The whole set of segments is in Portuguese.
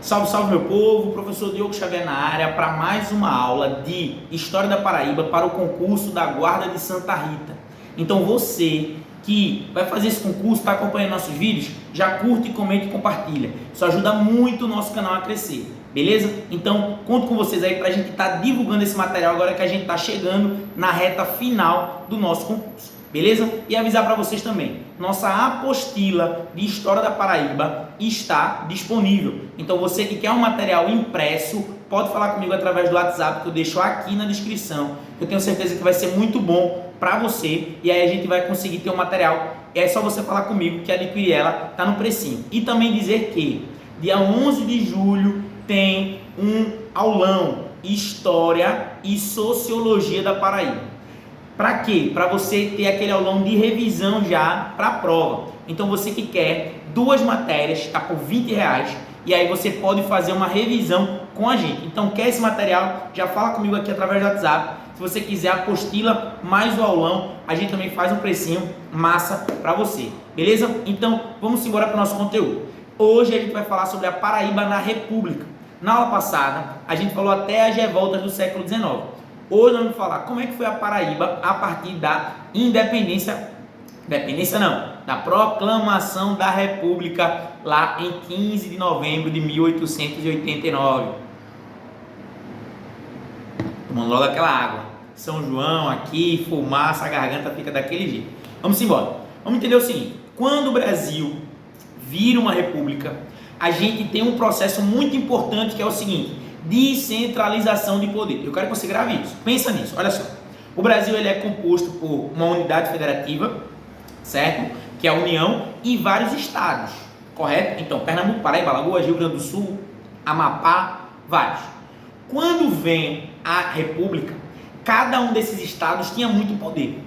Salve, salve meu povo, professor Diogo Xavier na área para mais uma aula de História da Paraíba para o concurso da Guarda de Santa Rita. Então você que vai fazer esse concurso, está acompanhando nossos vídeos, já curte, comente e compartilha. Isso ajuda muito o nosso canal a crescer, beleza? Então conto com vocês aí para a gente estar divulgando esse material agora que a gente está chegando na reta final do nosso concurso. Beleza? E avisar para vocês também, nossa apostila de História da Paraíba está disponível. Então você que quer um material impresso, pode falar comigo através do WhatsApp que eu deixo aqui na descrição. Eu tenho certeza que vai ser muito bom para você e aí a gente vai conseguir ter um material. E é só você falar comigo que adquirir ela tá no precinho. E também dizer que dia 11 de julho tem um aulão História e Sociologia da Paraíba. Para quê? Para você ter aquele aulão de revisão já para a prova. Então você que quer duas matérias, está por R$20, e aí você pode fazer uma revisão com a gente. Então quer esse material? Já fala comigo aqui através do WhatsApp. Se você quiser a apostila mais o aulão, a gente também faz um precinho massa para você. Beleza? Então vamos embora para o nosso conteúdo. Hoje a gente vai falar sobre a Paraíba na República. Na aula passada a gente falou até as revoltas do século XIX. Hoje nós vamos falar como é que foi a Paraíba a partir da da proclamação da República lá em 15 de novembro de 1889. Tomando logo aquela água. São João aqui, fumaça, a garganta fica daquele jeito. Vamos embora. Vamos entender o seguinte, quando o Brasil vira uma república, a gente tem um processo muito importante que é o seguinte: descentralização de poder. Eu quero que você grave isso. Pensa nisso. Olha só. O Brasil ele é composto por uma unidade federativa, certo? Que é a União, e vários estados, correto? Então, Pernambuco, Paraíba, Alagoas, Rio Grande do Sul, Amapá, vários. Quando vem a República, cada um desses estados tinha muito poder.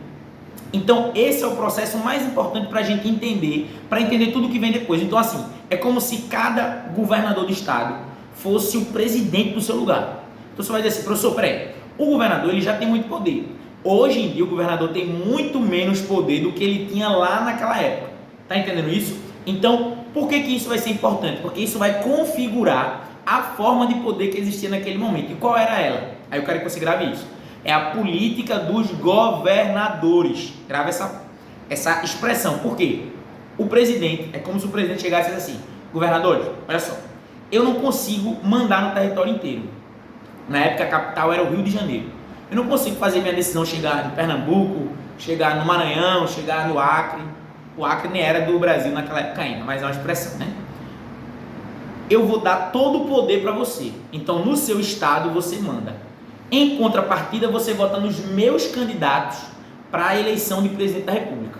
Então, esse é o processo mais importante para a gente entender, para entender tudo que vem depois. Então, assim, é como se cada governador do estado fosse o presidente do seu lugar. Então você vai dizer assim, professor, peraí, o governador ele já tem muito poder. Hoje em dia o governador tem muito menos poder do que ele tinha lá naquela época. Tá entendendo isso? Então, por que isso vai ser importante? Porque isso vai configurar a forma de poder que existia naquele momento. E qual era ela? Aí eu quero que você grave isso. É a política dos governadores. Grava essa expressão. Por quê? O presidente, é como se o presidente chegasse e dissesse assim, governadores, olha só, eu não consigo mandar no território inteiro. Na época a capital era o Rio de Janeiro. Eu não consigo fazer minha decisão chegar em Pernambuco, chegar no Maranhão, chegar no Acre. O Acre nem era do Brasil naquela época ainda, mas é uma expressão, né? Eu vou dar todo o poder para você. Então no seu estado você manda. Em contrapartida você vota nos meus candidatos para a eleição de presidente da República.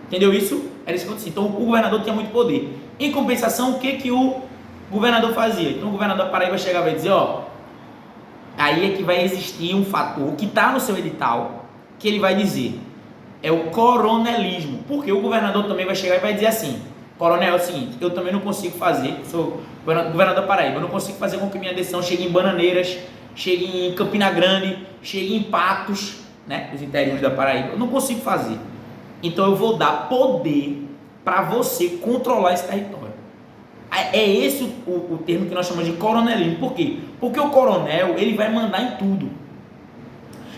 Entendeu isso? Era isso que acontecia. Então o governador tinha muito poder. Em compensação, o que o governador fazia? Então o governador da Paraíba chegava e dizia, aí é que vai existir um fator que está no seu edital, que ele vai dizer, é o coronelismo, porque o governador também vai chegar e vai dizer assim, coronel, é o seguinte, eu também não consigo fazer, sou governador da Paraíba, eu não consigo fazer com que minha decisão chegue em Bananeiras, chegue em Campina Grande, chegue em Patos, né, os interiores da Paraíba, eu não consigo fazer, então eu vou dar poder para você controlar esse território. É esse o termo que nós chamamos de coronelismo. Por quê? Porque o coronel ele vai mandar em tudo.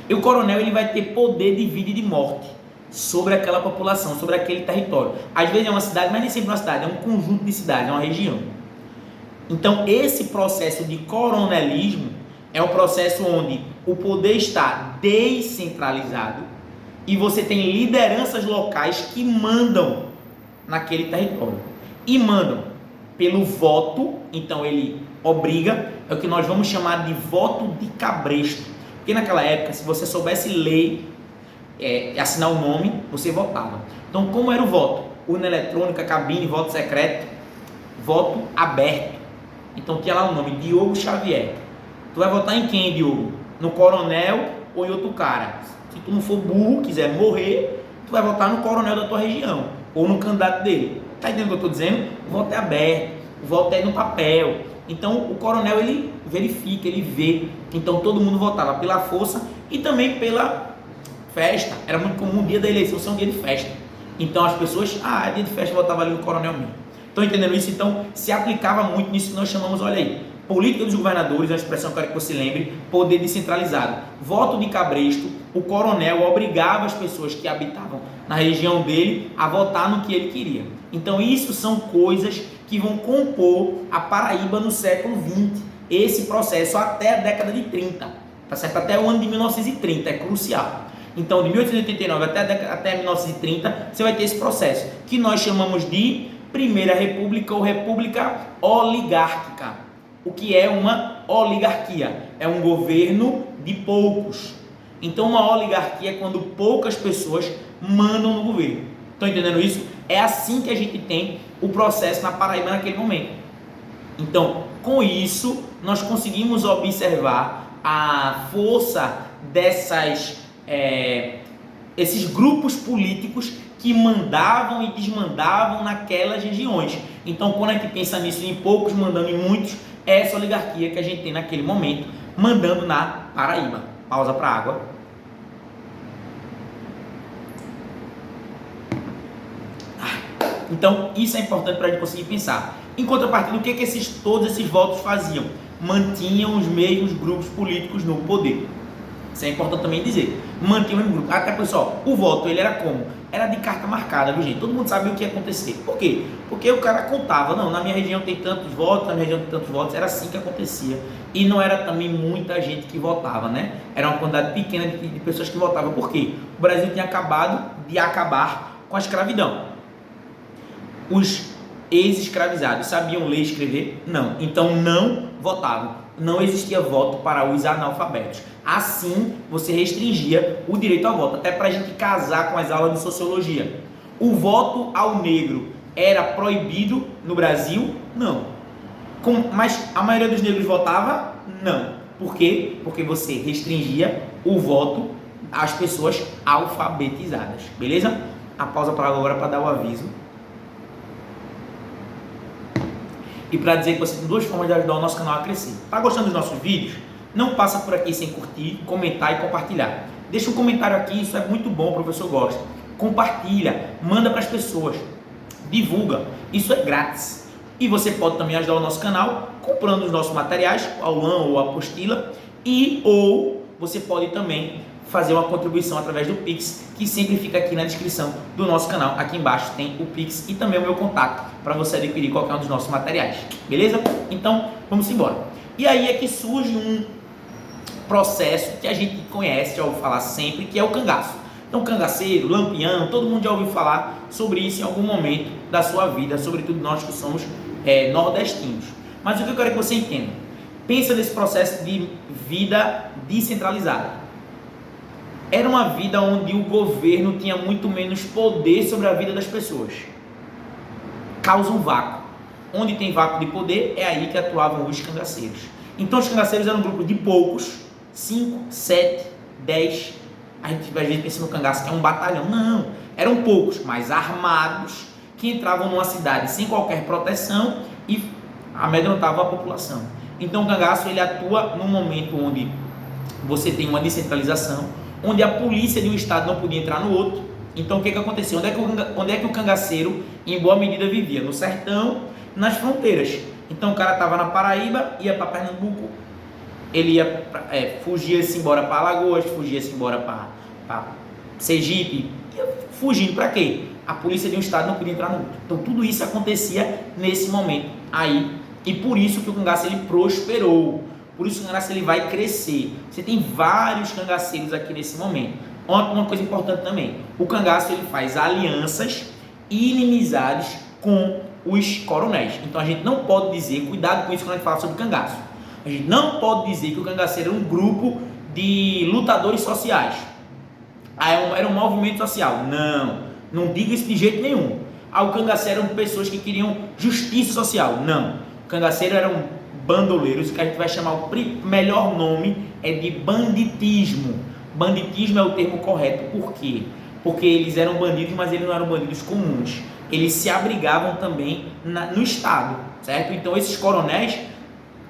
E o coronel ele vai ter poder de vida e de morte sobre aquela população, sobre aquele território. Às vezes é uma cidade, mas nem sempre uma cidade, é um conjunto de cidades, é uma região. Então esse processo de coronelismo é um processo onde o poder está descentralizado e você tem lideranças locais que mandam naquele território. E mandam pelo voto, então ele obriga, é o que nós vamos chamar de voto de cabresto, porque naquela época, se você soubesse ler, assinar o nome, você votava. Então como era o voto? Urna eletrônica, cabine, voto secreto, voto aberto. Então tinha lá o nome, Diogo Xavier. Tu vai votar em quem, Diogo? No coronel ou em outro cara? Se tu não for burro, quiser morrer, tu vai votar no coronel da tua região, ou no candidato dele. Tá entendendo o que eu estou dizendo? O voto é aberto, o voto é no papel. Então o coronel ele verifica, ele vê. Então todo mundo votava pela força e também pela festa. Era muito comum o dia da eleição ser um dia de festa. Então as pessoas, é dia de festa, votavam ali no coronel mesmo. Estão entendendo isso? Então, se aplicava muito nisso que nós chamamos, olha aí, política dos governadores, uma expressão que eu quero que você lembre, poder descentralizado. Voto de cabresto, o coronel obrigava as pessoas que habitavam na região dele a votar no que ele queria. Então, isso são coisas que vão compor a Paraíba no século XX. Esse processo até a década de 30, tá certo? Até o ano de 1930, é crucial. Então, de 1889 até 1930, você vai ter esse processo, que nós chamamos de Primeira República ou República Oligárquica. O que é uma oligarquia? É um governo de poucos. Então, uma oligarquia é quando poucas pessoas mandam no governo. Estão entendendo isso? É assim que a gente tem o processo na Paraíba naquele momento. Então, com isso, nós conseguimos observar a força esses grupos políticos que mandavam e desmandavam naquelas regiões. Então, quando a gente pensa nisso, em poucos mandando em muitos, é essa oligarquia que a gente tem naquele momento, mandando na Paraíba. Pausa para água. Então, isso é importante para a gente conseguir pensar. Em contrapartida, o que todos esses votos faziam? Mantinham os mesmos grupos políticos no poder. Isso é importante também dizer. Mantinham o mesmo grupo. Até, pessoal, o voto, ele era como? Era de carta marcada, viu, gente? Todo mundo sabia o que ia acontecer. Por quê? Porque o cara contava. Não, na minha região tem tantos votos, na minha região tem tantos votos. Era assim que acontecia. E não era também muita gente que votava, né? Era uma quantidade pequena de pessoas que votavam. Por quê? O Brasil tinha acabado de acabar com a escravidão. Os ex-escravizados sabiam ler e escrever? Não. Então não votavam. Não existia voto para os analfabetos. Assim, você restringia o direito ao voto. Até para a gente casar com as aulas de sociologia. O voto ao negro era proibido no Brasil? Não. Mas a maioria dos negros votava? Não. Por quê? Porque você restringia o voto às pessoas alfabetizadas. Beleza? A pausa para agora para dar o aviso. E para dizer que você tem duas formas de ajudar o nosso canal a crescer. Tá gostando dos nossos vídeos? Não passa por aqui sem curtir, comentar e compartilhar. Deixa um comentário aqui, isso é muito bom, o professor gosta. Compartilha, manda para as pessoas, divulga, isso é grátis. E você pode também ajudar o nosso canal comprando os nossos materiais, o aulão ou a apostila, ou você pode também fazer uma contribuição através do Pix, que sempre fica aqui na descrição do nosso canal. Aqui embaixo tem o Pix e também o meu contato para você adquirir qualquer um dos nossos materiais. Beleza? Então, vamos embora. E aí é que surge um processo que a gente conhece, já ouviu falar sempre, que é o cangaço. Então, cangaceiro, lampião, todo mundo já ouviu falar sobre isso em algum momento da sua vida, sobretudo nós que somos nordestinos. Mas o que eu quero que você entenda? Pensa nesse processo de vida descentralizada. Era uma vida onde o governo tinha muito menos poder sobre a vida das pessoas. Causa um vácuo. Onde tem vácuo de poder, é aí que atuavam os cangaceiros. Então os cangaceiros eram um grupo de poucos, 5, 7, 10. A gente às vezes pensa no cangaço que é um batalhão. Não, eram poucos, mas armados, que entravam numa cidade sem qualquer proteção e amedrontavam a população. Então o cangaço ele atua num momento onde você tem uma descentralização, onde a polícia de um estado não podia entrar no outro. Então o que aconteceu? Onde é que o cangaceiro, em boa medida, vivia? No sertão, nas fronteiras. Então o cara estava na Paraíba, ia para Pernambuco, ele fugia-se embora para Alagoas, fugia-se embora para Sergipe, ia fugindo para quê? A polícia de um estado não podia entrar no outro. Então tudo isso acontecia nesse momento aí, e por isso que o cangaço ele prosperou. Por isso que o cangaço ele vai crescer. Você tem vários cangaceiros aqui nesse momento. Uma coisa importante também, o cangaço ele faz alianças e inimizades com os coronéis. Então a gente não pode dizer, cuidado com isso quando a gente fala sobre cangaço, a gente não pode dizer que o cangaceiro é um grupo de lutadores sociais. Era um movimento social. Não diga isso de jeito nenhum. O cangaceiro eram pessoas que queriam justiça social. Não. O cangaceiro eram bandoleiros, que a gente vai chamar o melhor nome é de banditismo. Banditismo é o termo correto. Por quê? Porque eles eram bandidos, mas eles não eram bandidos comuns. Eles se abrigavam também no Estado, certo? Então esses coronéis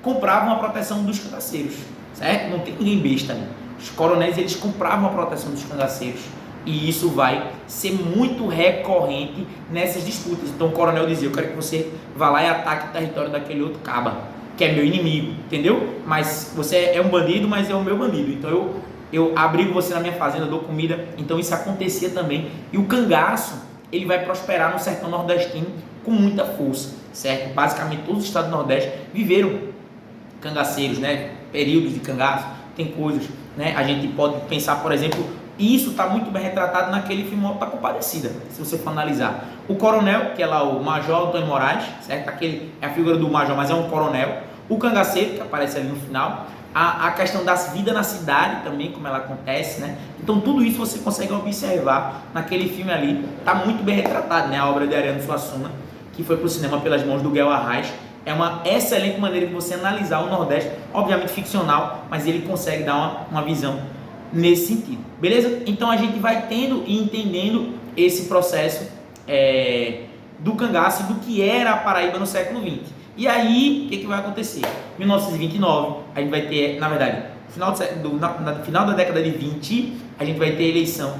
compravam a proteção dos cangaceiros, certo? Não tem ninguém besta ali. Os coronéis eles compravam a proteção dos cangaceiros E isso vai ser muito recorrente nessas disputas. Então o coronel dizia, eu quero que você vá lá e ataque o território daquele outro caba, que é meu inimigo, entendeu? Mas você é um bandido, mas é o meu bandido. Então eu abrigo você na minha fazenda, dou comida. Então isso acontecia também. E o cangaço, ele vai prosperar no sertão nordestino com muita força, certo? Basicamente todos os estados do Nordeste viveram cangaceiros, né? Períodos de cangaço, tem coisas, né? A gente pode pensar, por exemplo, isso está muito bem retratado naquele filme Auto da Compadecida, se você for analisar. O coronel, que é lá o Major Antônio Moraes, certo? Aquele é a figura do major, mas é um coronel. O cangaceiro, que aparece ali no final. A questão das vidas na cidade também, como ela acontece, né? Então tudo isso você consegue observar naquele filme ali. Está muito bem retratado, né? A obra de Ariano Suassuna, que foi para o cinema pelas mãos do Guel Arraes. É uma excelente maneira de você analisar o Nordeste, obviamente ficcional, mas ele consegue dar uma visão nesse sentido, beleza? Então a gente vai tendo e entendendo esse processo do cangaço e do que era a Paraíba no século XX. E aí, o que vai acontecer? Em 1929, a gente vai ter, na verdade, no final da década de 20, a gente vai ter a eleição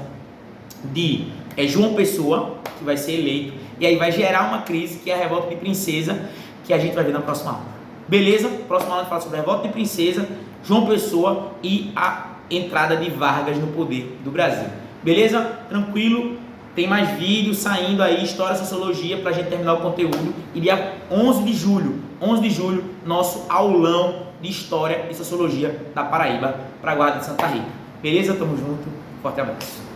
de João Pessoa, que vai ser eleito, e aí vai gerar uma crise, que é a Revolta de Princesa, que a gente vai ver na próxima aula. Beleza? Próxima aula a gente fala sobre a Revolta de Princesa, João Pessoa e a entrada de Vargas no poder do Brasil. Beleza? Tranquilo? Tem mais vídeos saindo aí, História e Sociologia, para a gente terminar o conteúdo. E dia 11 de julho, nosso aulão de História e Sociologia da Paraíba, para a Guarda de Santa Rita. Beleza? Tamo junto. Forte abraço.